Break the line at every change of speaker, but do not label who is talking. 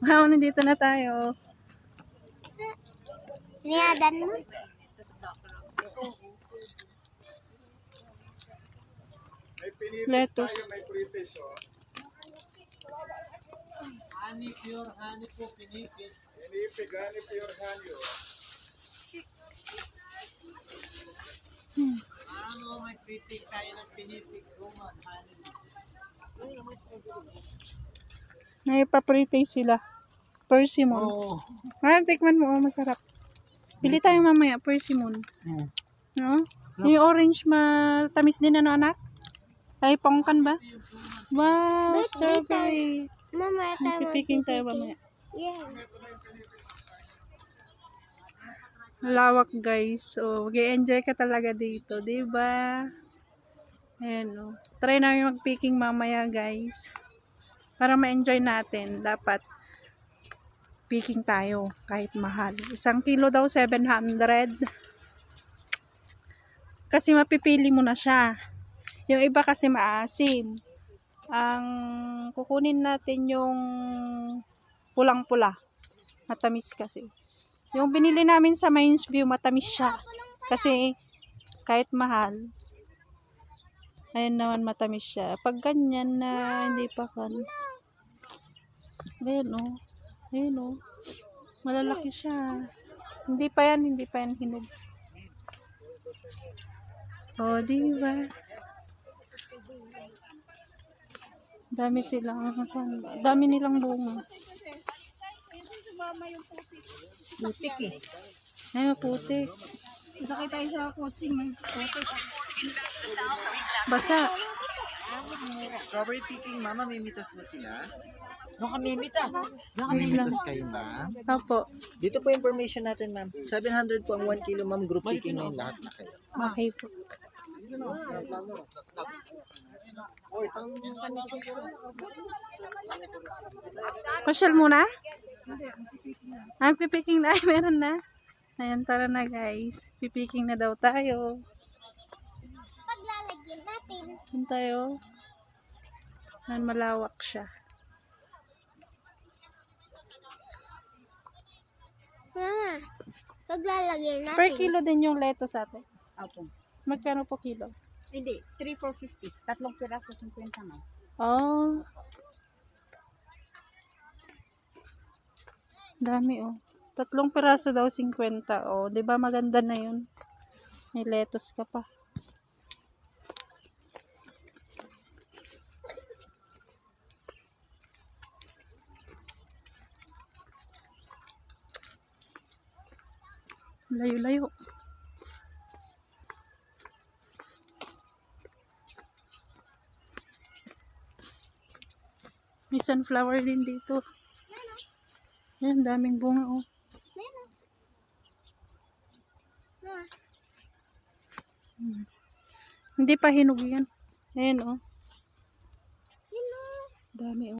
Wow, nandito na tayo.
Niyadan mo?
Lettuce.
Honey, pure honey po, pinipig.
Pinipig, honey, pure honey.
Ano, may pinipig tayo ng pinipig. Roman, honey.
May paprite sila. Persimmon.
Oo.
Tikman mo. Oh, masarap. Pili tayo mamaya. Persimmon. No? Yung orange matamis din ano anak? Ay, pongkan ba? Wow, strawberry.
Mama, tayo
Pipiking tayo mamaya.
Yeah.
Lawak guys. So, mag-enjoy ka talaga dito. Diba? Ayan o. Try namin mag-picking mamaya guys. Para ma-enjoy natin. Dapat picking tayo. Kahit mahal. 1 kilo daw 700. Kasi mapipili mo na siya. Yung iba kasi maasim. Ang kukunin natin yung pulang-pula. Matamis kasi. Yung binili namin sa Mines View, matamis siya. Kasi kahit mahal, ayun naman matamis siya. Pag ganyan na hindi pa kan. Ayun o. Ayun o. Malalaki siya. Hindi pa yan hinog. O, diba? Dami nilang bunga.
Putik eh.
Ayun, putik.
Sakay tayo sa coaching. May putik.
Basa.
Strawberry picking, mama, may mitas ba sila?
Doon kami mita.
May mitas kayo, ma'am.
Opo.
Dito po information natin, ma'am. 700 po ang 1 kilo, ma'am. Group picking na yung lahat na kayo.
Okay po. Pasyal muna? Pipiking na. Ay, meron na. Ayan, tara na guys. Pipiking na daw tayo.
Paglalagyan natin.
Ayan tayo. Ayan, malawak siya.
Mama, paglalagyan natin.
Per kilo din yung lettuce ate.
Apo.
Magkano po kilo?
Hindi, 3 for 50. Tatlong piraso, 50 na.
Oh. Dami oh. 3 piraso daw 50. Oh, 'di ba maganda na 'yun? May lettuce ka pa. Layo-layo. May sunflower din dito. Ayan, daming bunga oh. Hindi pa hinog yan. Ayan oh. Dami oh.